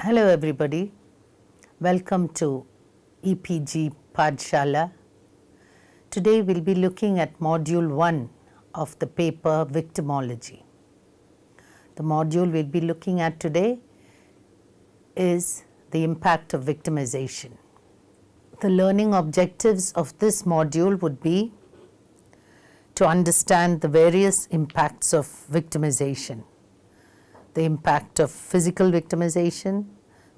Hello everybody, welcome to EPG Pathshala. Today we'll be looking at module 1 of the paper Victimology. The module we'll be looking at today is the impact of victimization. The learning objectives of this module would be to understand the various impacts of victimization. The impact of physical victimization,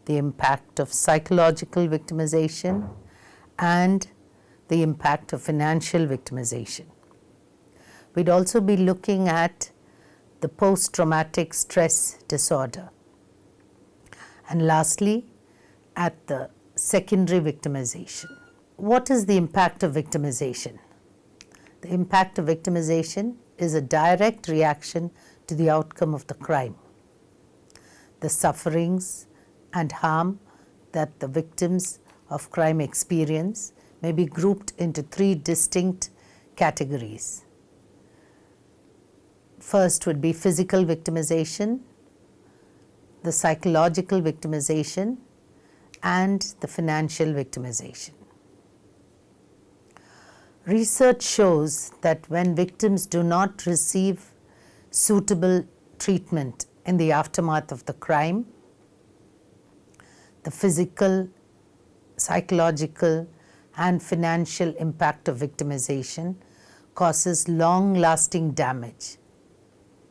the impact of psychological victimization, and the impact of financial victimization. We'd also be looking at the post-traumatic stress disorder. And lastly, at the secondary victimization. What is the impact of victimization? The impact of victimization is a direct reaction to the outcome of the crime. The sufferings and harm that the victims of crime experience may be grouped into 3 distinct categories. First would be physical victimization, the psychological victimization, and the financial victimization. Research shows that when victims do not receive suitable treatment in the aftermath of the crime, the physical, psychological, and financial impact of victimization causes long-lasting damage.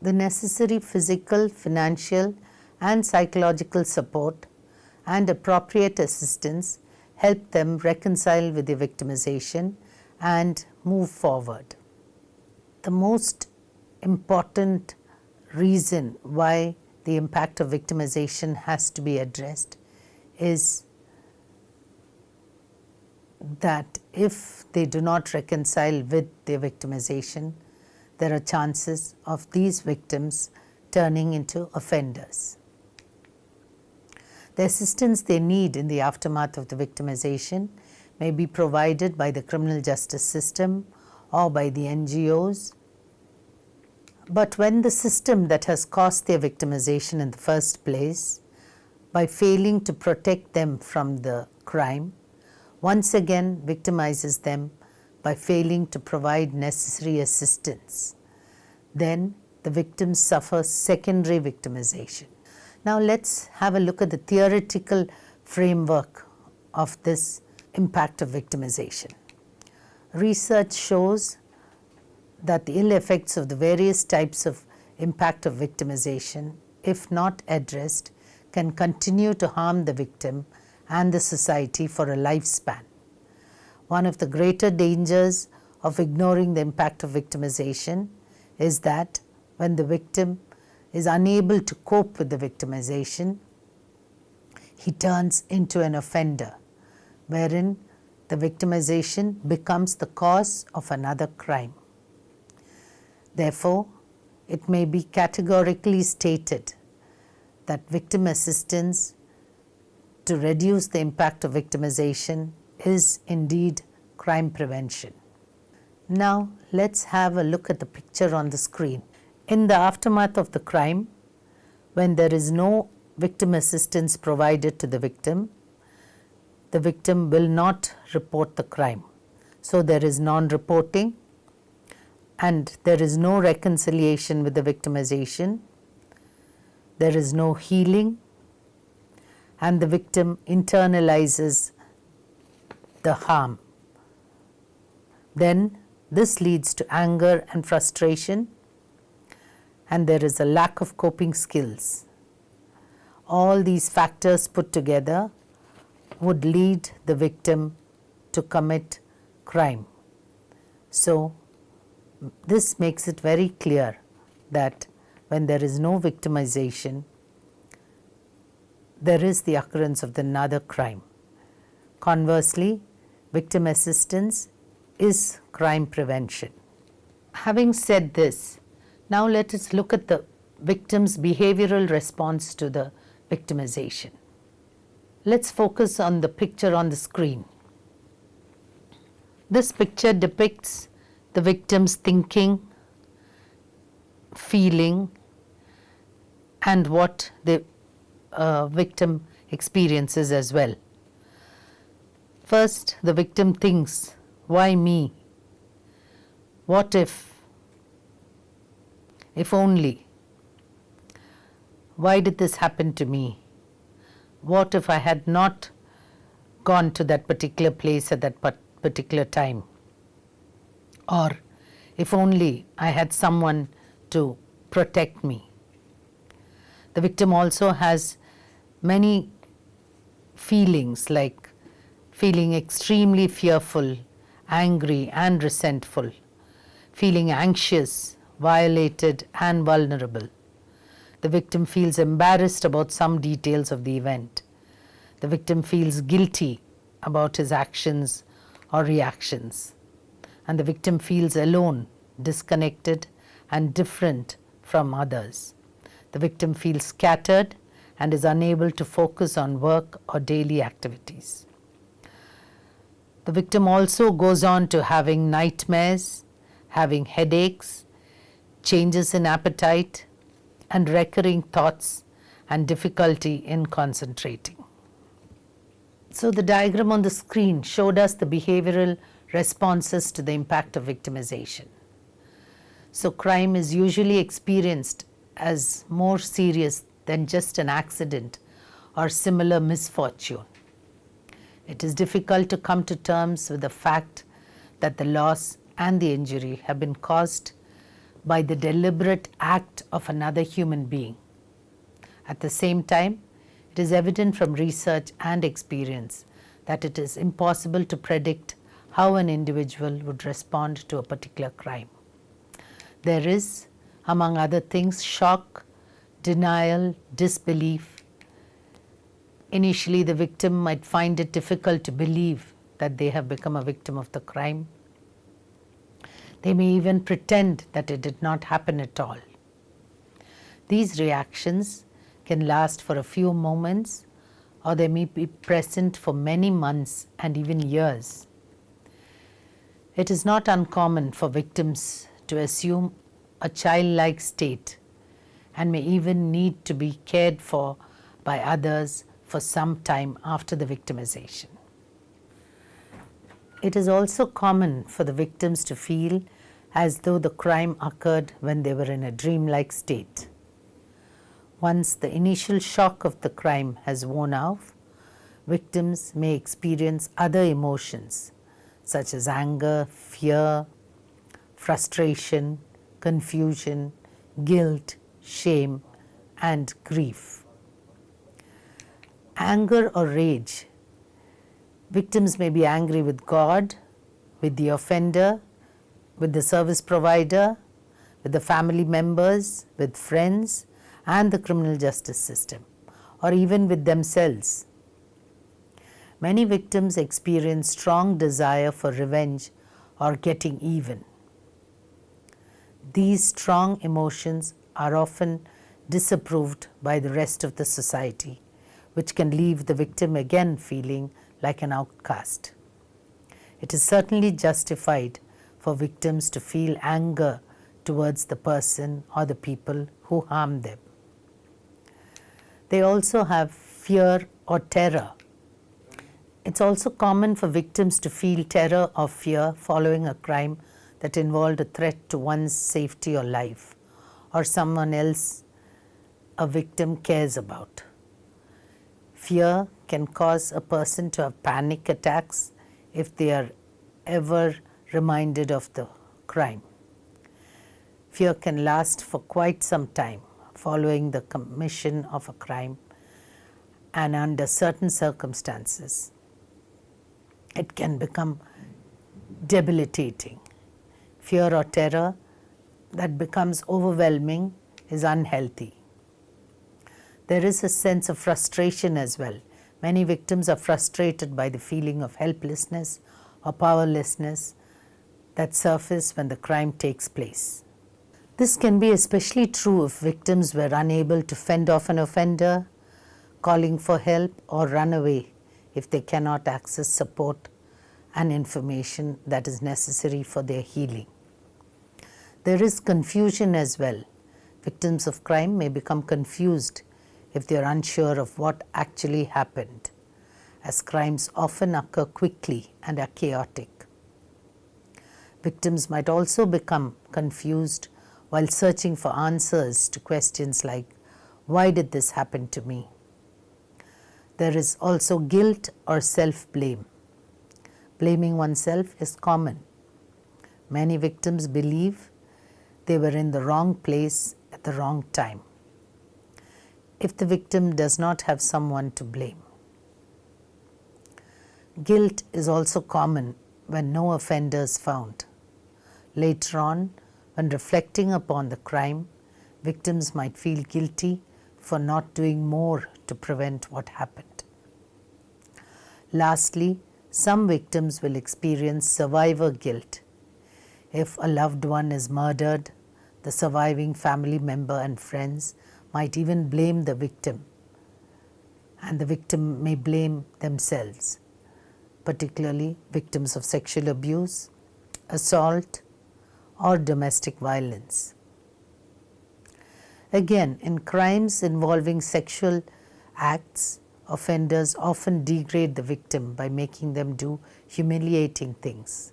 The necessary physical, financial, and psychological support and appropriate assistance help them reconcile with the victimization and move forward. The most important reason why the impact of victimization has to be addressed is that if they do not reconcile with their victimization, there are chances of these victims turning into offenders. The assistance they need in the aftermath of the victimization may be provided by the criminal justice system or by the NGOs. But when the system that has caused their victimization in the first place, by failing to protect them from the crime, once again victimizes them by failing to provide necessary assistance, then the victims suffer secondary victimization. Now let's have a look at the theoretical framework of this impact of victimization. Research shows that the ill effects of the various types of impact of victimization, if not addressed, can continue to harm the victim and the society for a lifespan. One of the greater dangers of ignoring the impact of victimization is that when the victim is unable to cope with the victimization, he turns into an offender, wherein the victimization becomes the cause of another crime. Therefore, it may be categorically stated that victim assistance to reduce the impact of victimization is indeed crime prevention. Now, let's have a look at the picture on the screen. In the aftermath of the crime, when there is no victim assistance provided to the victim will not report the crime. So, there is non-reporting, and there is no reconciliation with the victimization, there is no healing, and the victim internalizes the harm. Then this leads to anger and frustration, and there is a lack of coping skills. All these factors put together would lead the victim to commit crime. So, this makes it very clear that when there is no victimization, there is the occurrence of another crime. Conversely, victim assistance is crime prevention. Having said this, now let us look at the victim's behavioral response to the victimization. Let's focus on the picture on the screen. This picture depicts the victim's thinking, feeling, and what the victim experiences as well. First, the victim thinks, why me? What if? If only. Why did this happen to me? What if I had not gone to that particular place at that particular time? Or if only I had someone to protect me. The victim also has many feelings, like feeling extremely fearful, angry and resentful, feeling anxious, violated and vulnerable. The victim feels embarrassed about some details of the event. The victim feels guilty about his actions or reactions. And the victim feels alone, disconnected and different from others. The victim feels scattered and is unable to focus on work or daily activities. The victim also goes on to having nightmares, having headaches, changes in appetite, and recurring thoughts and difficulty in concentrating. So the diagram on the screen showed us the behavioral responses to the impact of victimization. So crime is usually experienced as more serious than just an accident or similar misfortune. It is difficult to come to terms with the fact that the loss and the injury have been caused by the deliberate act of another human being. At the same time, it is evident from research and experience that it is impossible to predict how an individual would respond to a particular crime. There is, among other things, shock, denial, disbelief. Initially, the victim might find it difficult to believe that they have become a victim of the crime. They may even pretend that it did not happen at all. These reactions can last for a few moments, or they may be present for many months and even years. It is not uncommon for victims to assume a childlike state and may even need to be cared for by others for some time after the victimization. It is also common for the victims to feel as though the crime occurred when they were in a dreamlike state. Once the initial shock of the crime has worn off, victims may experience other emotions such as anger, fear, frustration, confusion, guilt, shame, and grief. Anger or rage. Victims may be angry with God, with the offender, with the service provider, with the family members, with friends, and the criminal justice system, or even with themselves. Many victims experience strong desire for revenge or getting even. These strong emotions are often disapproved by the rest of the society, which can leave the victim again feeling like an outcast. It is certainly justified for victims to feel anger towards the person or the people who harmed them. They also have fear or terror. It's also common for victims to feel terror or fear following a crime that involved a threat to one's safety or life, or someone else a victim cares about. Fear can cause a person to have panic attacks if they are ever reminded of the crime. Fear can last for quite some time following the commission of a crime, and under certain circumstances, it can become debilitating. Fear or terror that becomes overwhelming is unhealthy. There is a sense of frustration as well. Many victims are frustrated by the feeling of helplessness or powerlessness that surface when the crime takes place. This can be especially true if victims were unable to fend off an offender, calling for help, or run away if they cannot access support and information that is necessary for their healing. There is confusion as well. Victims of crime may become confused if they are unsure of what actually happened, as crimes often occur quickly and are chaotic. Victims might also become confused while searching for answers to questions like, why did this happen to me? There is also guilt or self-blame. Blaming oneself is common. Many victims believe they were in the wrong place at the wrong time, if the victim does not have someone to blame. Guilt is also common when no offender is found. Later on, when reflecting upon the crime, victims might feel guilty for not doing more to prevent what happened. Lastly, some victims will experience survivor guilt. If a loved one is murdered, the surviving family member and friends might even blame the victim, and the victim may blame themselves, particularly victims of sexual abuse, assault, or domestic violence. Again, in crimes involving sexual acts, offenders often degrade the victim by making them do humiliating things.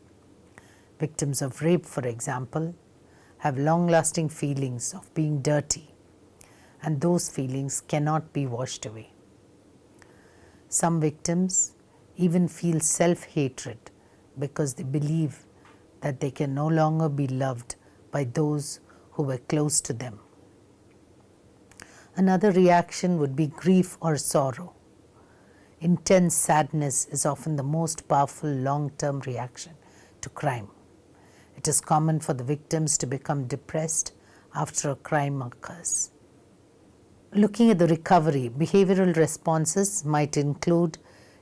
Victims of rape, for example, have long-lasting feelings of being dirty, and those feelings cannot be washed away. Some victims even feel self-hatred because they believe that they can no longer be loved by those who were close to them. Another reaction would be grief or sorrow. Intense sadness is often the most powerful long-term reaction to crime. It is common for the victims to become depressed after a crime occurs. Looking at the recovery, behavioral responses might include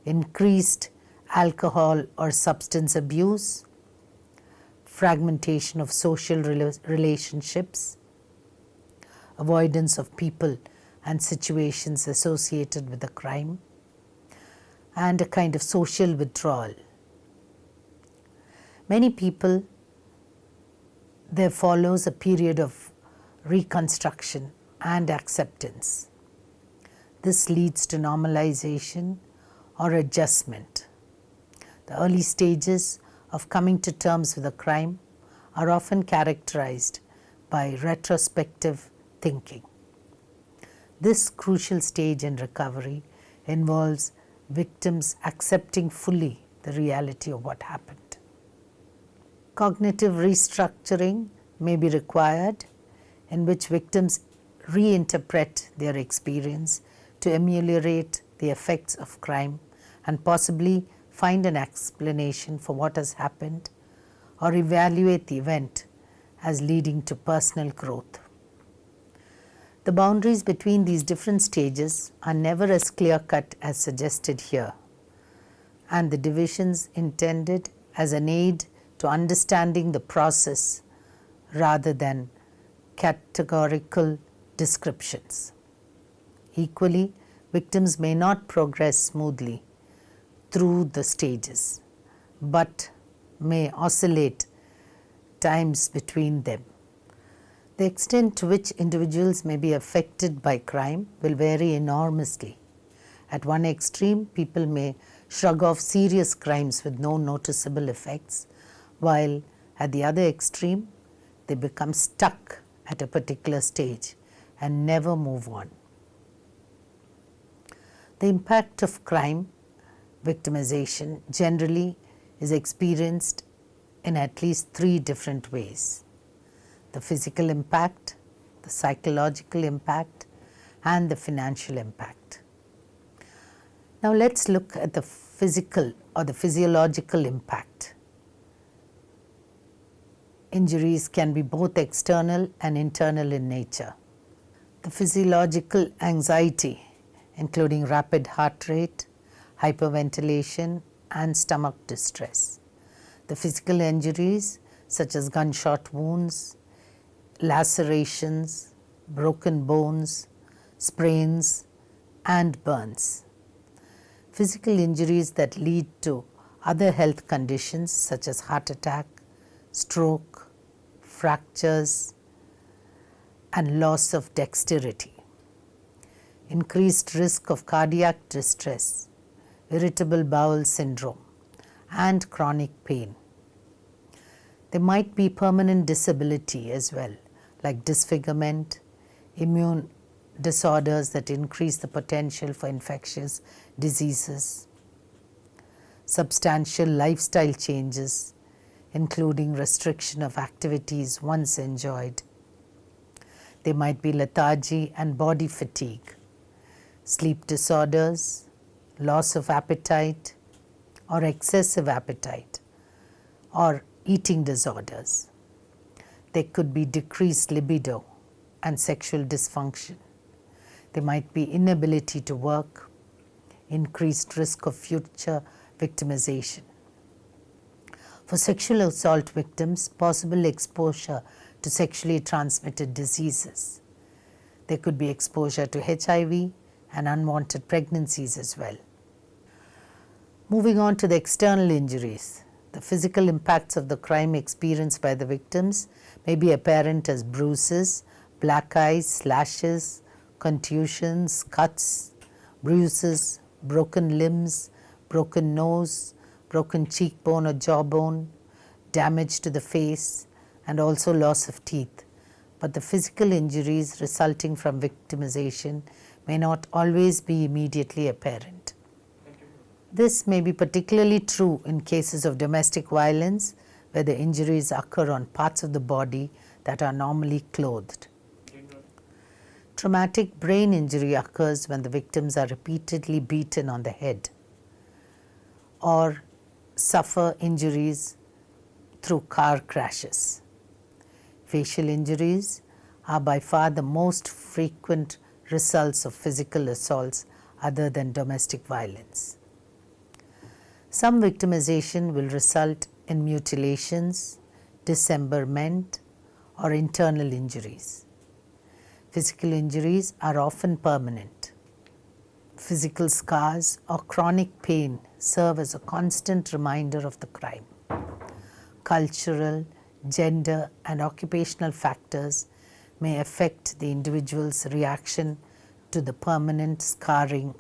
increased alcohol or substance abuse, fragmentation of social relationships, avoidance of people and situations associated with the crime, and a kind of social withdrawal. Many people, there follows a period of reconstruction and acceptance. This leads to normalization or adjustment. The early stages of coming to terms with a crime are often characterized by retrospective thinking. This crucial stage in recovery involves victims accepting fully the reality of what happened. Cognitive restructuring may be required, in which victims reinterpret their experience to ameliorate the effects of crime and possibly find an explanation for what has happened or evaluate the event as leading to personal growth. The boundaries between these different stages are never as clear-cut as suggested here, and the divisions intended as an aid to understanding the process rather than categorical descriptions. Equally, victims may not progress smoothly through the stages, but may oscillate times between them. The extent to which individuals may be affected by crime will vary enormously. At one extreme, people may shrug off serious crimes with no noticeable effects, while at the other extreme, they become stuck at a particular stage and never move on. The impact of crime, victimization, generally is experienced in at least three different ways: the physical impact, the psychological impact, and the financial impact. Now let's look at the physical or the physiological impact. Injuries can be both external and internal in nature. The physiological anxiety, including rapid heart rate, hyperventilation, and stomach distress. The physical injuries such as gunshot wounds, lacerations, broken bones, sprains, and burns. Physical injuries that lead to other health conditions such as heart attack, stroke, fractures, and loss of dexterity. increased risk of cardiac distress, irritable bowel syndrome, and chronic pain. There might be permanent disability as well, like disfigurement, immune disorders that increase the potential for infectious diseases, substantial lifestyle changes, including restriction of activities once enjoyed. There might be lethargy and body fatigue, sleep disorders, loss of appetite or excessive appetite, or eating disorders. There could be decreased libido and sexual dysfunction. There might be inability to work, increased risk of future victimization. For sexual assault victims, possible exposure to sexually transmitted diseases. There could be exposure to HIV and unwanted pregnancies as well. Moving on to the external injuries. The physical impacts of the crime experienced by the victims may be apparent as bruises, black eyes, slashes, contusions, cuts, bruises, broken limbs, broken nose, broken cheekbone or jawbone, damage to the face, and also loss of teeth. But the physical injuries resulting from victimization may not always be immediately apparent. This may be particularly true in cases of domestic violence, where the injuries occur on parts of the body that are normally clothed. Traumatic brain injury occurs when the victims are repeatedly beaten on the head or suffer injuries through car crashes. Facial injuries are by far the most frequent results of physical assaults other than domestic violence. Some victimization will result in mutilations, dismemberment, or internal injuries. Physical injuries are often permanent. Physical scars or chronic pain serve as a constant reminder of the crime. Cultural, gender, and occupational factors may affect the individual's reaction to the permanent scarring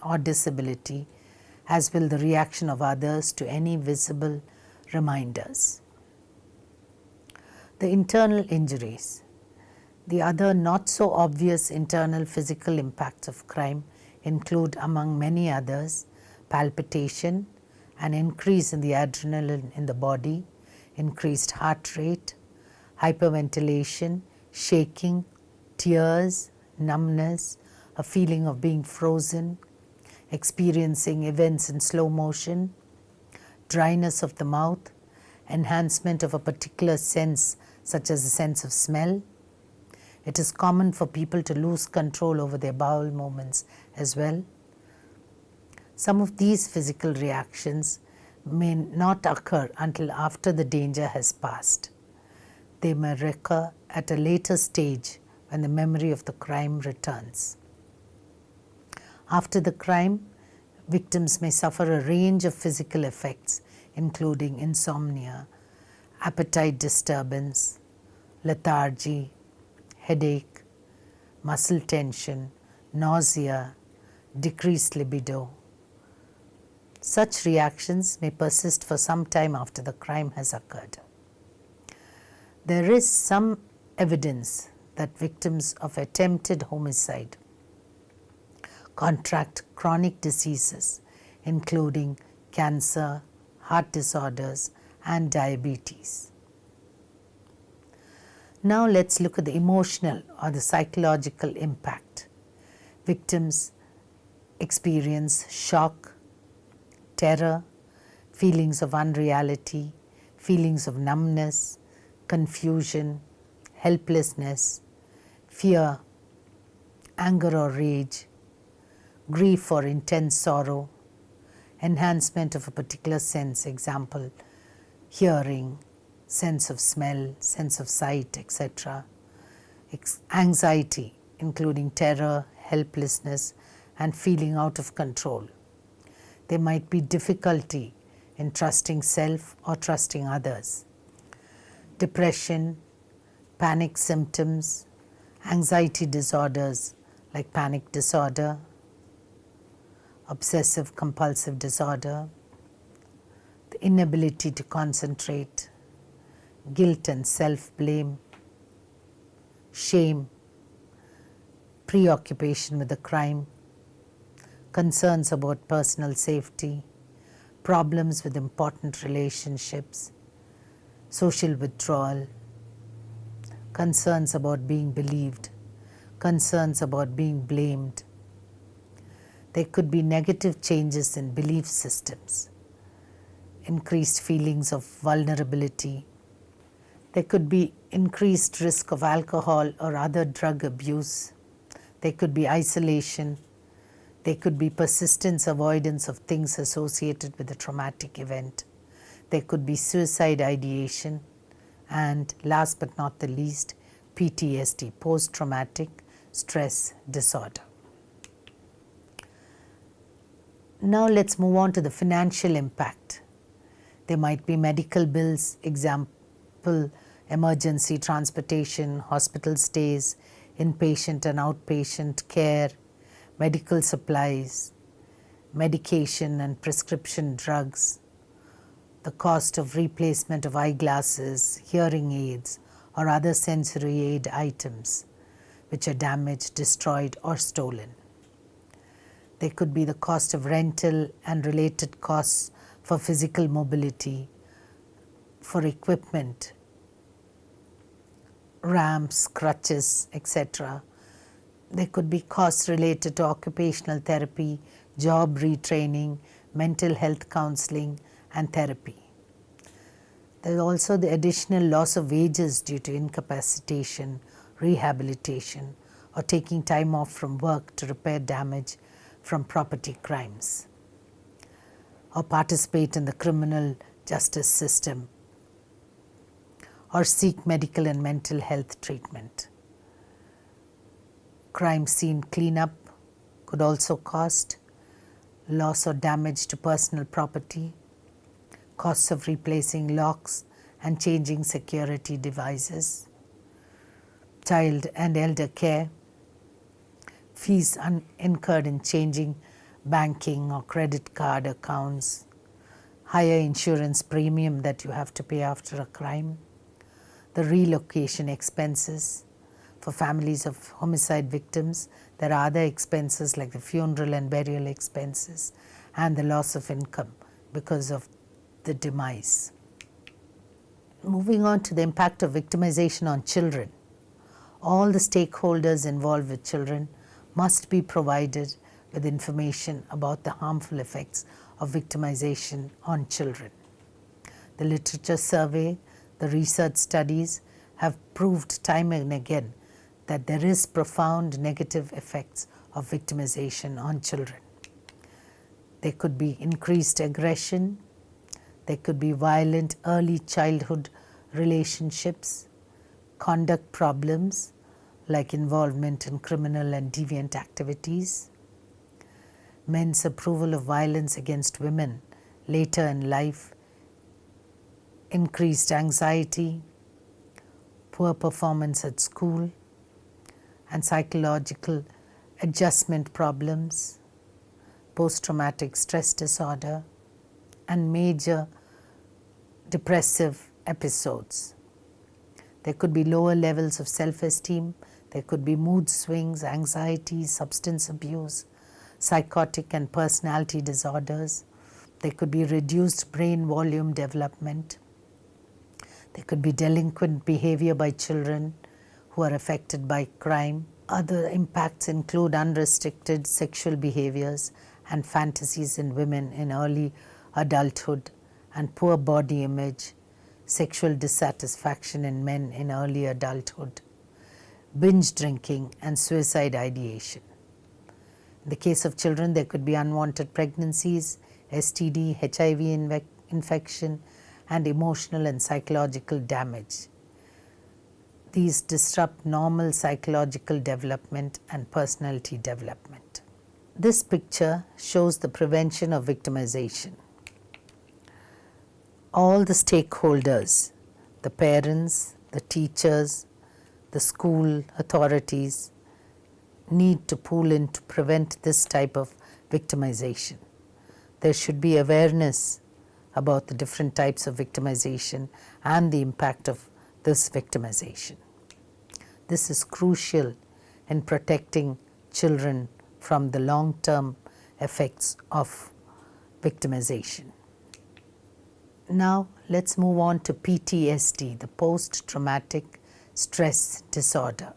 or disability, as will the reaction of others to any visible reminders. The internal injuries. The other not so obvious internal physical impacts of crime include, among many others, palpitation, an increase in the adrenaline in the body, increased heart rate, hyperventilation, shaking, tears, numbness, a feeling of being frozen, experiencing events in slow motion, dryness of the mouth, enhancement of a particular sense such as a sense of smell. It is common for people to lose control over their bowel movements as well. Some of these physical reactions may not occur until after the danger has passed. They may recur at a later stage when the memory of the crime returns. After the crime, victims may suffer a range of physical effects, including insomnia, appetite disturbance, lethargy, headache, muscle tension, nausea, decreased libido. Such reactions may persist for some time after the crime has occurred. There is some evidence that victims of attempted homicide contract chronic diseases, including cancer, heart disorders, and diabetes. Now let's look at the emotional or the psychological impact. Victims experience shock, terror, feelings of unreality, feelings of numbness, confusion, helplessness, fear, anger or rage, grief or intense sorrow, enhancement of a particular sense, example, hearing, sense of smell, sense of sight, etc. Anxiety, including terror, helplessness, and feeling out of control. There might be difficulty in trusting self or trusting others. Depression, panic symptoms, anxiety disorders like panic disorder, obsessive compulsive disorder, the inability to concentrate, guilt and self-blame, shame, preoccupation with the crime, concerns about personal safety, problems with important relationships, social withdrawal, concerns about being believed, concerns about being blamed. There could be negative changes in belief systems, increased feelings of vulnerability. There could be increased risk of alcohol or other drug abuse. There could be isolation. There could be persistence avoidance of things associated with a traumatic event. There could be suicide ideation. And last but not the least, PTSD, post-traumatic stress disorder. Now let's move on to the financial impact. There might be medical bills, example, emergency transportation, hospital stays, inpatient and outpatient care, medical supplies, medication and prescription drugs, the cost of replacement of eyeglasses, hearing aids, or other sensory aid items which are damaged, destroyed, or stolen. There could be the cost of rental and related costs for physical mobility, for equipment, ramps, crutches, etc. There could be costs related to occupational therapy, job retraining, mental health counseling, and therapy. There is also the additional loss of wages due to incapacitation, rehabilitation, or taking time off from work to repair damage from property crimes, or participate in the criminal justice system, or seek medical and mental health treatment. Crime scene cleanup could also cost, loss or damage to personal property, costs of replacing locks and changing security devices, child and elder care, fees incurred in changing banking or credit card accounts, higher insurance premium that you have to pay after a crime, the relocation expenses. For families of homicide victims, there are other expenses like the funeral and burial expenses and the loss of income because of the demise. Moving on to the impact of victimization on children. All the stakeholders involved with children must be provided with information about the harmful effects of victimization on children. The literature survey, the research studies have proved time and again that there is profound negative effects of victimization on children. There could be increased aggression, there could be violent early childhood relationships, conduct problems like involvement in criminal and deviant activities, men's approval of violence against women later in life, increased anxiety, poor performance at school, and psychological adjustment problems, post-traumatic stress disorder, and major depressive episodes. There could be lower levels of self-esteem, there could be mood swings, anxiety, substance abuse, psychotic and personality disorders. There could be reduced brain volume development. There could be delinquent behavior by children who are affected by crime. Other impacts include unrestricted sexual behaviors and fantasies in women in early adulthood, and poor body image, sexual dissatisfaction in men in early adulthood, binge drinking, and suicide ideation. In the case of children, there could be unwanted pregnancies, STD, HIV infection, and emotional and psychological damage. These disrupt normal psychological development and personality development. This picture shows the prevention of victimization. All the stakeholders, the parents, the teachers, the school authorities, need to pool in to prevent this type of victimization. There should be awareness about the different types of victimization and the impact of this victimization. This is crucial in protecting children from the long-term effects of victimization. Now let's move on to PTSD, the post-traumatic stress disorder.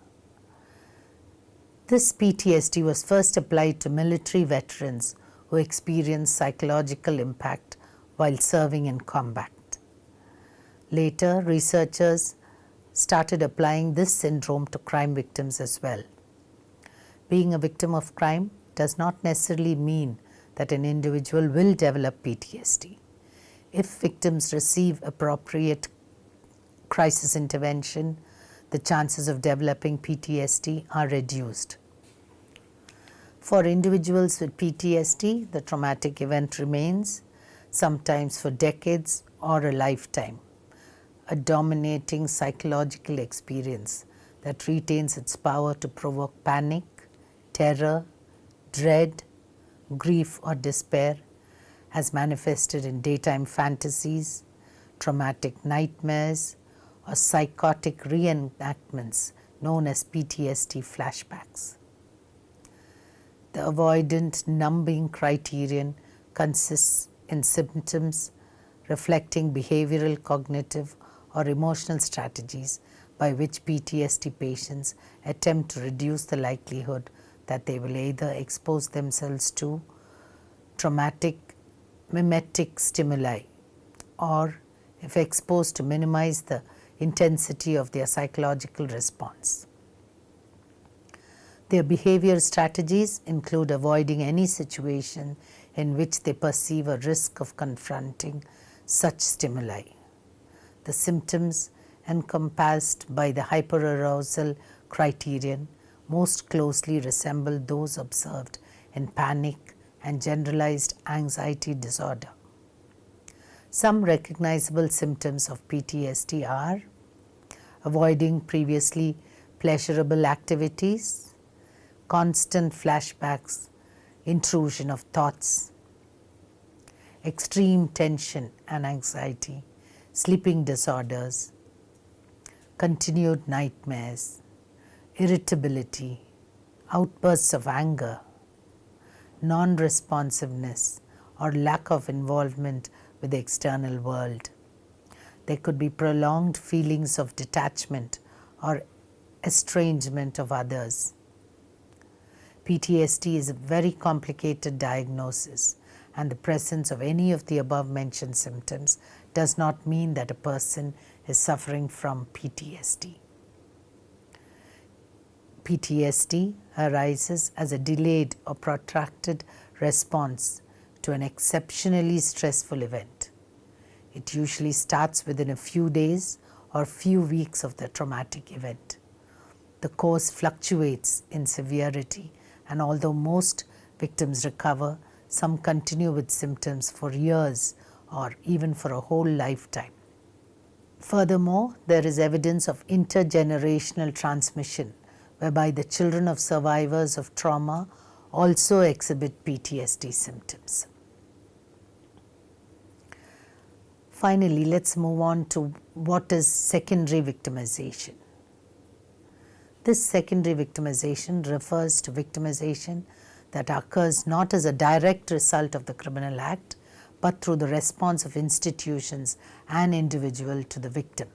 This PTSD was first applied to military veterans who experienced psychological impact while serving in combat. Later, researchers started applying this syndrome to crime victims as well. Being a victim of crime does not necessarily mean that an individual will develop PTSD. If victims receive appropriate crisis intervention, the chances of developing PTSD are reduced. For individuals with PTSD, the traumatic event remains, sometimes for decades or a lifetime, a dominating psychological experience that retains its power to provoke panic, terror, dread, grief or despair, as manifested in daytime fantasies, traumatic nightmares, or psychotic reenactments known as PTSD flashbacks. The avoidant numbing criterion consists in symptoms reflecting behavioral, cognitive, or emotional strategies by which PTSD patients attempt to reduce the likelihood that they will either expose themselves to traumatic mimetic stimuli or, if exposed, to minimize the intensity of their psychological response. Their behavior strategies include avoiding any situation in which they perceive a risk of confronting such stimuli. The symptoms encompassed by the hyperarousal criterion most closely resemble those observed in panic and generalized anxiety disorder. Some recognizable symptoms of PTSD are avoiding previously pleasurable activities, constant flashbacks, intrusion of thoughts, extreme tension and anxiety, sleeping disorders, continued nightmares, irritability, outbursts of anger, non-responsiveness or lack of involvement with the external world. There could be prolonged feelings of detachment or estrangement of others. PTSD is a very complicated diagnosis, and the presence of any of the above mentioned symptoms does not mean that a person is suffering from PTSD. PTSD arises as a delayed or protracted response to an exceptionally stressful event. It usually starts within a few days or few weeks of the traumatic event. The course fluctuates in severity, and although most victims recover, some continue with symptoms for years or even for a whole lifetime. Furthermore, there is evidence of intergenerational transmission, whereby the children of survivors of trauma also exhibit PTSD symptoms. Finally, let's move on to what is secondary victimization. This secondary victimization refers to victimization that occurs not as a direct result of the criminal act, but through the response of institutions and individual to the victim.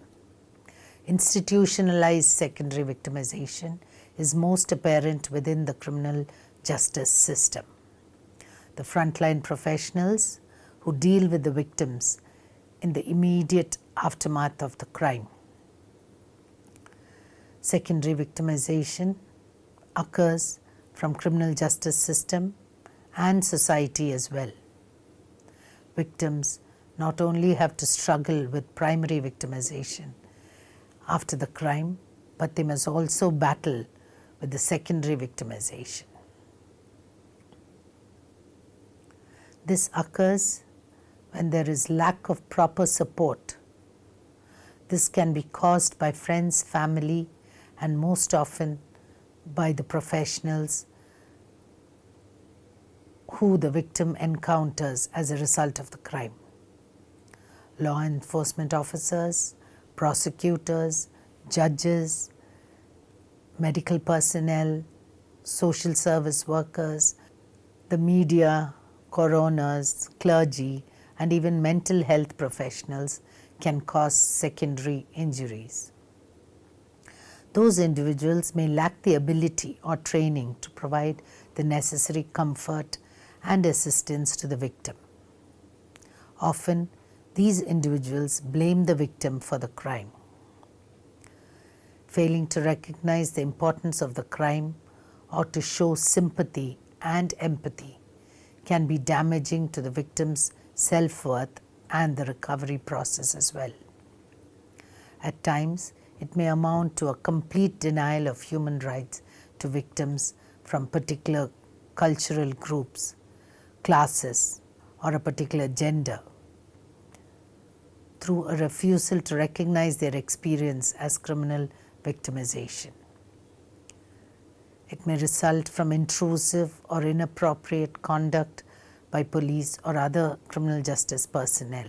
Institutionalized secondary victimization is most apparent within the criminal justice system. The frontline professionals who deal with the victims in the immediate aftermath of the crime. Secondary victimization occurs from criminal justice system and society as well. Victims not only have to struggle with primary victimization after the crime, but they must also battle with the secondary victimization. This occurs when there is lack of proper support. This can be caused by friends, family, and most often by the professionals who the victim encounters as a result of the crime. Law enforcement officers, prosecutors, judges, medical personnel, social service workers, the media, coroners, clergy, and even mental health professionals can cause secondary injuries. Those individuals may lack the ability or training to provide the necessary comfort and assistance to the victim. Often, these individuals blame the victim for the crime. Failing to recognize the importance of the crime or to show sympathy and empathy can be damaging to the victim's self-worth and the recovery process as well. At times, it may amount to a complete denial of human rights to victims from particular cultural groups, classes, or a particular gender, through a refusal to recognize their experience as criminal victimization. It may result from intrusive or inappropriate conduct by police or other criminal justice personnel.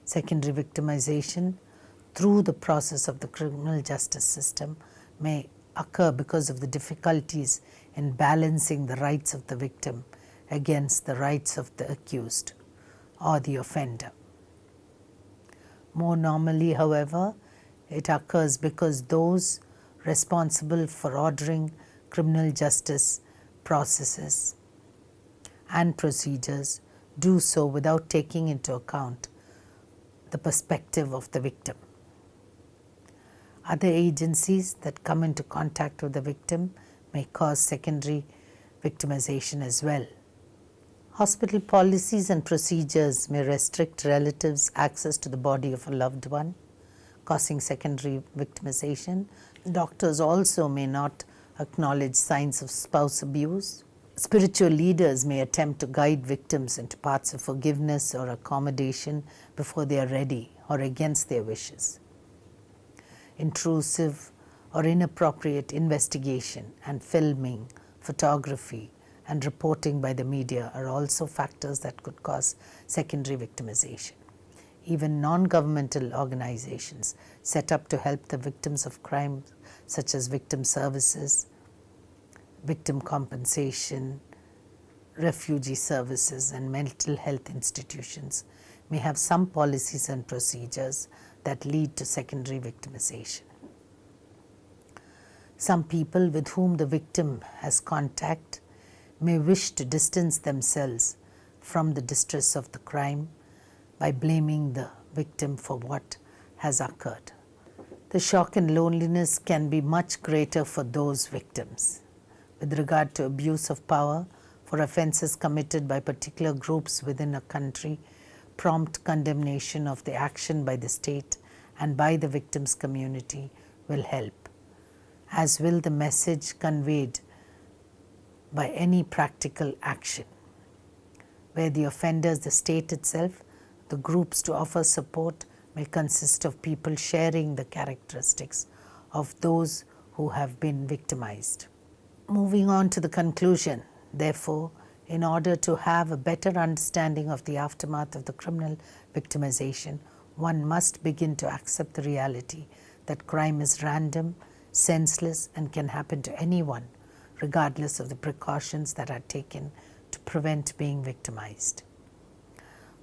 Secondary victimization through the process of the criminal justice system may occur because of the difficulties in balancing the rights of the victim against the rights of the accused or the offender. More normally, however, it occurs because those responsible for ordering criminal justice processes and procedures do so without taking into account the perspective of the victim. Other agencies that come into contact with the victim may cause secondary victimization as well. Hospital policies and procedures may restrict relatives' access to the body of a loved one, causing secondary victimization. Doctors also may not acknowledge signs of spouse abuse. Spiritual leaders may attempt to guide victims into paths of forgiveness or accommodation before they are ready or against their wishes. Intrusive or inappropriate investigation and filming, photography, and reporting by the media are also factors that could cause secondary victimization. Even non-governmental organizations set up to help the victims of crime, such as victim services, victim compensation, refugee services, and mental health institutions, may have some policies and procedures that lead to secondary victimization. Some people with whom the victim has contact may wish to distance themselves from the distress of the crime by blaming the victim for what has occurred. The shock and loneliness can be much greater for those victims. With regard to abuse of power for offences committed by particular groups within a country, prompt condemnation of the action by the state and by the victim's community will help, as will the message conveyed by any practical action. Where the offender is the state itself, the groups to offer support may consist of people sharing the characteristics of those who have been victimized. Moving on to the conclusion, therefore, in order to have a better understanding of the aftermath of the criminal victimization, one must begin to accept the reality that crime is random, senseless, and can happen to anyone, regardless of the precautions that are taken to prevent being victimized.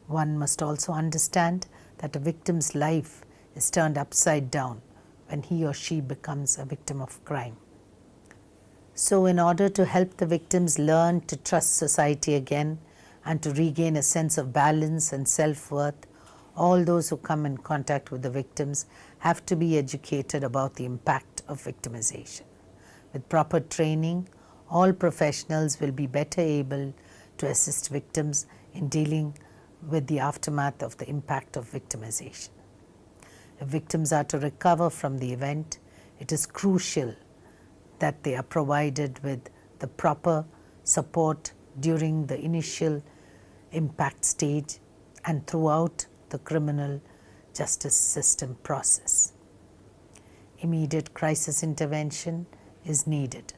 One must also understand that a victim's life is turned upside down when he or she becomes a victim of crime. So, in order to help the victims learn to trust society again and to regain a sense of balance and self-worth, all those who come in contact with the victims have to be educated about the impact of victimization. With proper training, all professionals will be better able to assist victims in dealing with the aftermath of the impact of victimization. If victims are to recover from the event, it is crucial that they are provided with the proper support during the initial impact stage and throughout the criminal justice system process. Immediate crisis intervention is needed.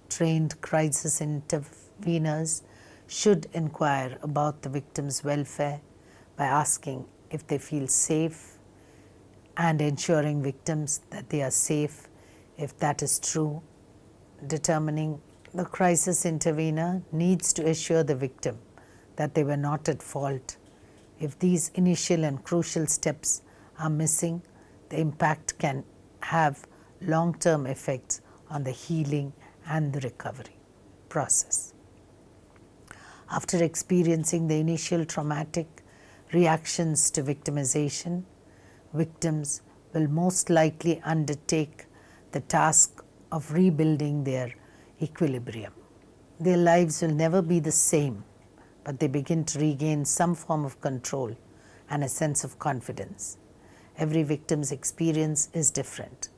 Trained crisis interveners should inquire about the victim's welfare by asking if they feel safe and ensuring victims that they are safe. If that is true, determining the crisis intervener needs to assure the victim that they were not at fault. If these initial and crucial steps are missing, the impact can have long-term effects on the healing and the recovery process. After experiencing the initial traumatic reactions to victimization, victims will most likely undertake the task of rebuilding their equilibrium. Their lives will never be the same, but they begin to regain some form of control and a sense of confidence. Every victim's experience is different,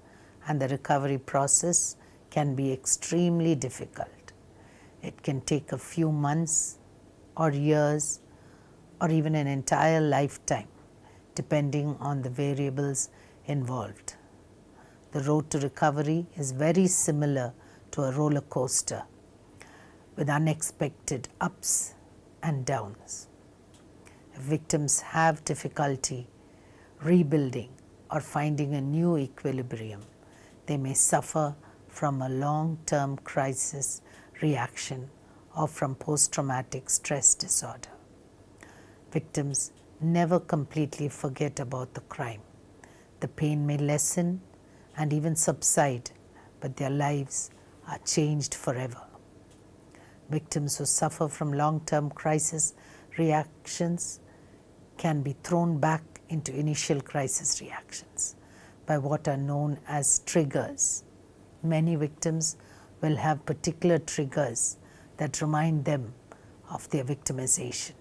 and the recovery process can be extremely difficult. It can take a few months or years or even an entire lifetime, depending on the variables involved. The road to recovery is very similar to a roller coaster with unexpected ups and downs. If victims have difficulty rebuilding or finding a new equilibrium, they may suffer from a long-term crisis reaction or from post-traumatic stress disorder. Victims never completely forget about the crime. The pain may lessen and even subside, but their lives are changed forever. Victims who suffer from long-term crisis reactions can be thrown back into initial crisis reactions by what are known as triggers. Many victims will have particular triggers that remind them of their victimization,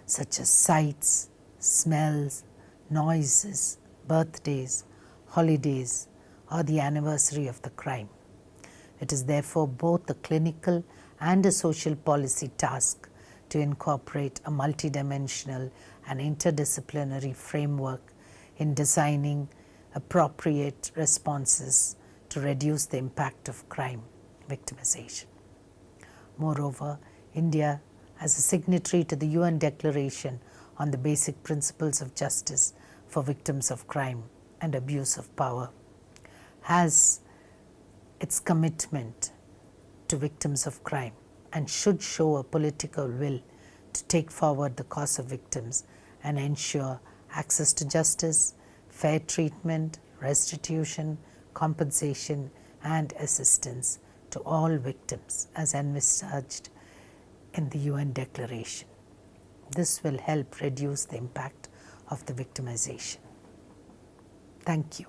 such as sights, smells, noises, birthdays, holidays, or the anniversary of the crime. It is therefore both a clinical and a social policy task to incorporate a multidimensional and interdisciplinary framework in designing appropriate responses to reduce the impact of crime victimization. Moreover, India, as a signatory to the UN Declaration on the Basic Principles of Justice for Victims of Crime and Abuse of Power, has its commitment to victims of crime and should show a political will to take forward the cause of victims and ensure access to justice, fair treatment, restitution, compensation, and assistance to all victims as envisaged in the UN Declaration. This will help reduce the impact of the victimization. Thank you.